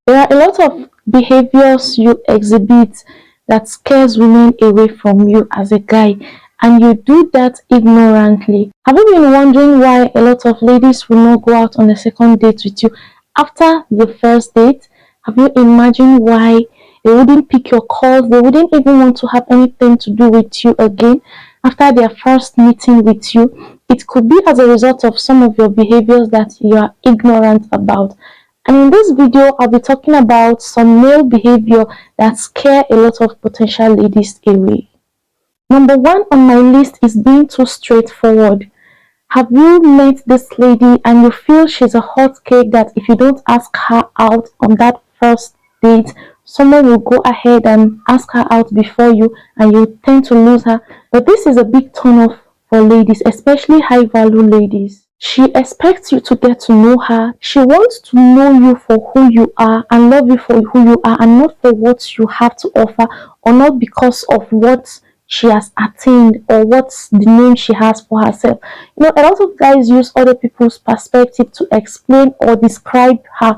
There are a lot of behaviors you exhibit that scares women away from you as a guy, and you do that ignorantly. Have you been wondering why a lot of ladies will not go out on a second date with you after the first date? Have you imagined why they wouldn't pick your calls? They wouldn't even want to have anything to do with you again after their first meeting with you. It could be as a result of some of your behaviors that you are ignorant about. And in this video, I'll be talking about some male behavior that scare a lot of potential ladies away. Number one on my list is being too straightforward. Have you met this lady and you feel she's a hot cake that if you don't ask her out on that first date, someone will go ahead and ask her out before you and you tend to lose her? But this is a big turn off for ladies, especially high value ladies. She expects you to get to know her. She wants to know you for who you are and love you for who you are and not for what you have to offer or not because of what she has attained or what's the name she has for herself. You know, a lot of guys use other people's perspective to explain or describe her,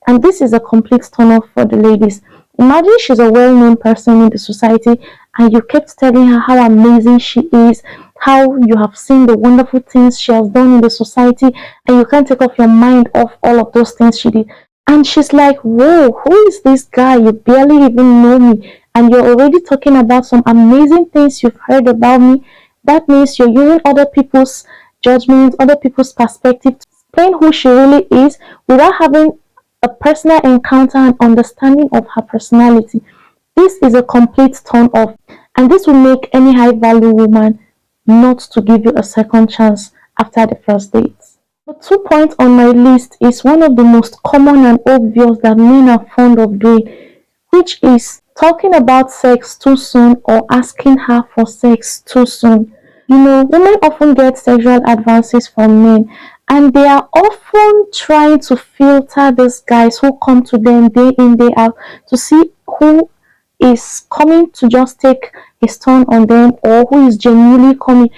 and this is a complete turn off for the ladies. Imagine she's a well-known person in the society and you kept telling her how amazing she is, how you have seen the wonderful things she has done in the society, and you can't take off your mind off all of those things she did. And she's like, whoa, who is this guy? You barely even know me, and you're already talking about some amazing things you've heard about me. That means you're using other people's judgment, other people's perspective to explain who she really is without having a personal encounter and understanding of her personality. This is a complete turn off, and this will make any high value woman not to give you a second chance after the first date. The 2 points on my list is one of the most common and obvious that men are fond of doing, which is talking about sex too soon or asking her for sex too soon. You know, women often get sexual advances from men, and they are often trying to filter these guys who come to them day in, day out to see who is coming to just take his turn on them or who is genuinely coming.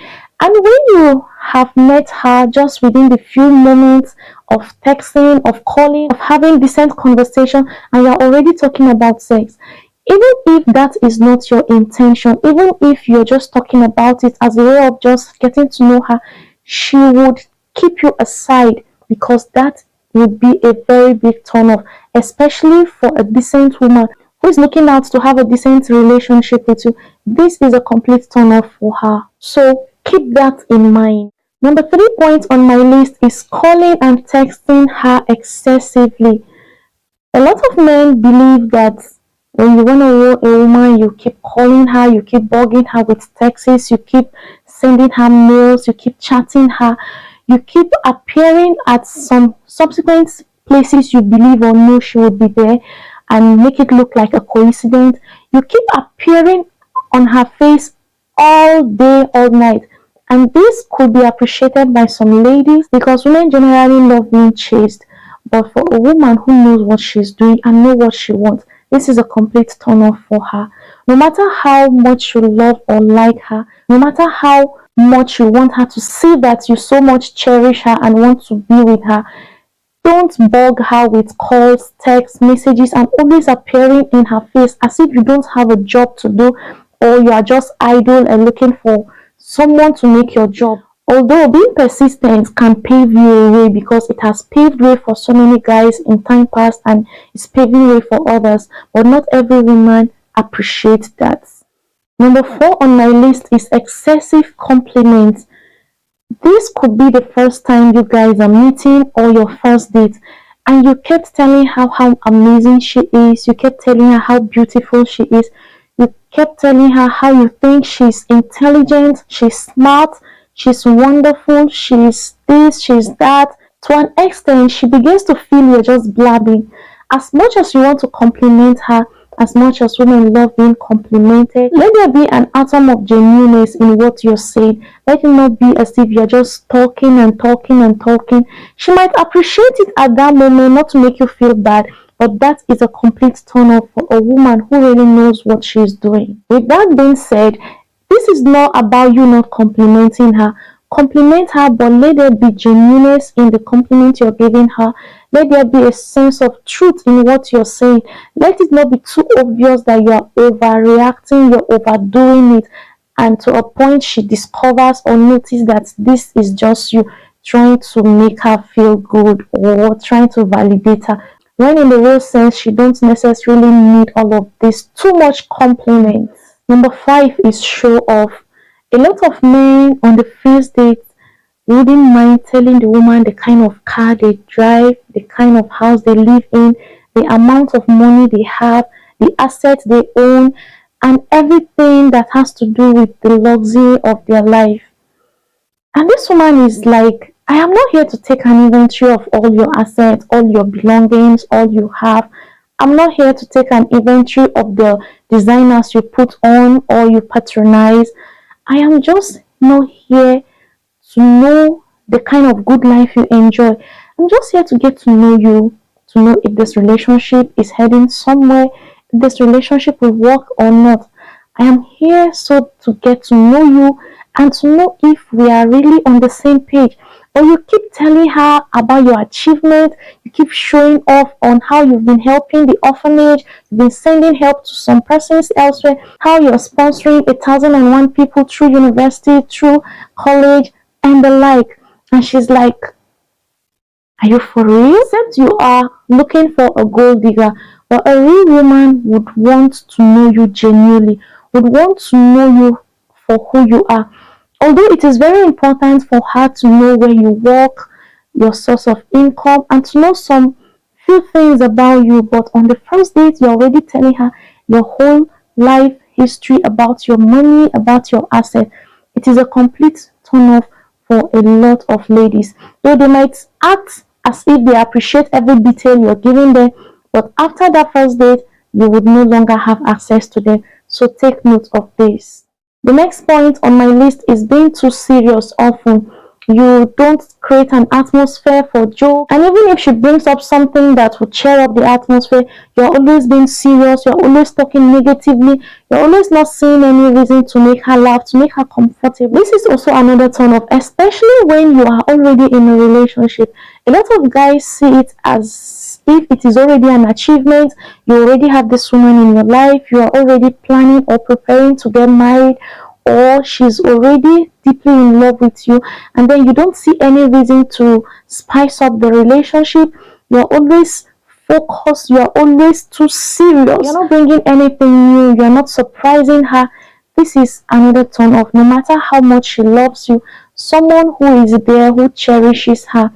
And when you have met her just within the few moments of texting, of calling, of having decent conversation, and you're already talking about sex, even if that is not your intention, even if you're just talking about it as a way of just getting to know her, she would keep you aside because that would be a very big turn off, especially for a decent woman who is looking out to have a decent relationship with you. This is a complete turn off for her. So keep that in mind. Number 3 point on my list is calling and texting her excessively. A lot of men believe that when you want to know a woman, you keep calling her, you keep bugging her with texts, you keep sending her mails, you keep chatting her, you keep appearing at some subsequent places you believe or know she would be there and make it look like a coincidence. You keep appearing on her face all day, all night. And this could be appreciated by some ladies because women generally love being chased. But for a woman who knows what she's doing and know what she wants, this is a complete turn off for her. No matter how much you love or like her, no matter how much you want her to see that you so much cherish her and want to be with her, don't bug her with calls, texts, messages, and always appearing in her face as if you don't have a job to do or you are just idle and looking for someone to make your job. Although being persistent can pave you a way because it has paved way for so many guys in time past and it's paving way for others, but not every woman appreciates that. Number 4 on my list is excessive compliments. This could be the first time you guys are meeting or your first date, and you kept telling her how amazing she is, you kept telling her how beautiful she is, you kept telling her how you think she's intelligent, she's smart, she's wonderful, she's this, she's that. To an extent, she begins to feel you're just blabbing. As much as you want to compliment her, as much as women love being complimented, let there be an atom of genuineness in what you're saying. Let it not be as if you're just talking and talking and talking. She might appreciate it at that moment, not to make you feel bad, but that is a complete turn off for a woman who really knows what she's doing. With that being said, this is not about you not complimenting her, Compliment her, but let there be genuineness in the compliment you're giving her. Let there be a sense of truth in what you're saying. Let it not be too obvious that you are overreacting, you're overdoing it, and to a point she discovers or notices that this is just you trying to make her feel good or trying to validate her. When in the real sense, she don't necessarily need all of this too much compliment. Number 5 is show off. A lot of men on the first date wouldn't mind telling the woman the kind of car they drive, the kind of house they live in, the amount of money they have, the assets they own, and everything that has to do with the luxury of their life. And this woman is like, I am not here to take an inventory of all your assets, all your belongings, all you have. I'm not here to take an inventory of the designers you put on or you patronize. I am just not here to know the kind of good life you enjoy. I'm just here to get to know you, to know if this relationship is heading somewhere, if this relationship will work or not. I am here so to get to know you and to know if we are really on the same page. Or you keep telling her about your achievement, you keep showing off on how you've been helping the orphanage, you've been sending help to some persons elsewhere, how you're sponsoring 1,001 people through university, through college, and the like. And she's like, are you for real? Except you are looking for a gold digger, but a real woman would want to know you genuinely, would want to know you for who you are. Although it is very important for her to know where you work, your source of income, and to know some few things about you, but on the first date, you're already telling her your whole life history about your money, about your asset. It is a complete turn off for a lot of ladies. Though they might act as if they appreciate every detail you're giving them, but after that first date, you would no longer have access to them. So take note of this. The next point on my list is being too serious often. You don't create an atmosphere for joke, and even if she brings up something that would cheer up the atmosphere, you're always being serious, you're always talking negatively, you're always not seeing any reason to make her laugh, to make her comfortable. This is also another turn off, especially when you are already in a relationship. A lot of guys see it as if it is already an achievement. You already have this woman in your life, you are already planning or preparing to get married, or she's already deeply in love with you, and then you don't see any reason to spice up the relationship. You're always focused, you're always too serious, you're not bringing anything new, you're not surprising her. This is another turn off. No matter how much she loves you, someone who is there, who cherishes her,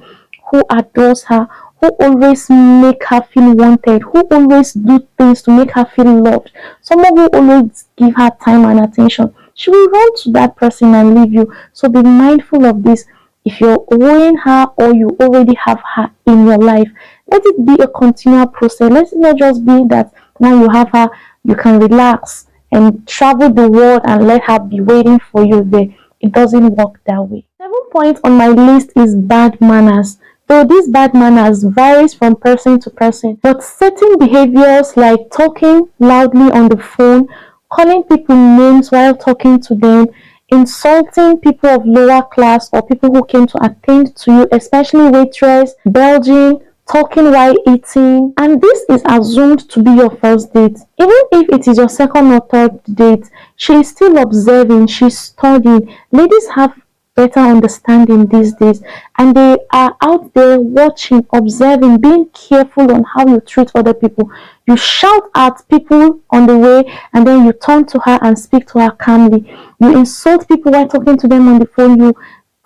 who adores her, who always make her feel wanted, who always do things to make her feel loved, someone who always give her time and attention, she will run to that person and leave you. So be mindful of this. If you're owing her or you already have her in your life, let it be a continual process. Let it not just be that now you have her, you can relax and travel the world and let her be waiting for you there. It doesn't work that way. 7 point on my list is bad manners. Though these bad manners varies from person to person, but certain behaviors like talking loudly on the phone, calling people names while talking to them, insulting people of lower class or people who came to attend to you, especially waitress, belching, talking while eating, and this is assumed to be your first date. Even if it is your second or third date, she is still observing, she's studying. Ladies have better understanding these days, and they are out there watching, observing, being careful on how you treat other people. You shout at people on the way and then you turn to her and speak to her calmly. You insult people while talking to them on the phone. You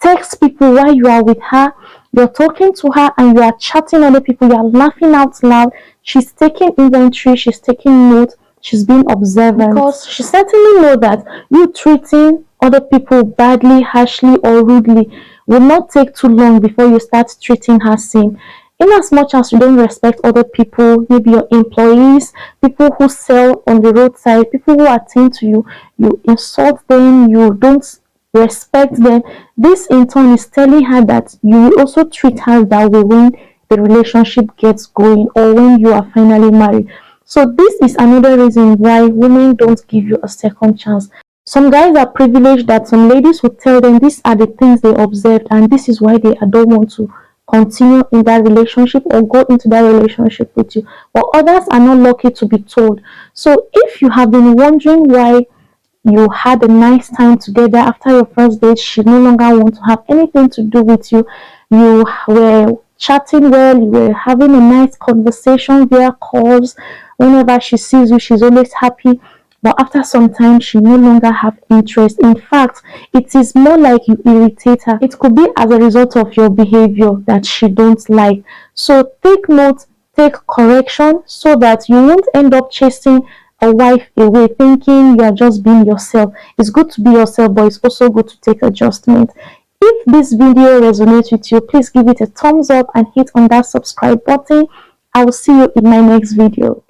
text people while you are with her. You're talking to her and you are chatting other people. You are laughing out loud. She's taking inventory, she's taking note, she's being observant, because she certainly knows that you treating other people badly, harshly, or rudely will not take too long before you start treating her same. In as much as you don't respect other people, maybe your employees, people who sell on the roadside, people who attend to you, you insult them, you don't respect them. This in turn is telling her that you will also treat her that way when the relationship gets going or when you are finally married. So this is another reason why women don't give you a second chance. Some guys are privileged that some ladies will tell them these are the things they observed and this is why they don't want to continue in that relationship or go into that relationship with you. But others are not lucky to be told. So if you have been wondering why you had a nice time together after your first date, she no longer wants to have anything to do with you, you were chatting well, you were having a nice conversation via calls, whenever she sees you she's always happy, but after some time she no longer have interest. In fact, it is more like you irritate her. It could be as a result of your behavior that she don't like. So take note, take correction, so that you won't end up chasing a wife away thinking you are just being yourself. It's good to be yourself, but it's also good to take adjustment. If this video resonates with you, please give it a thumbs up and hit on that subscribe button. I will see you in my next video.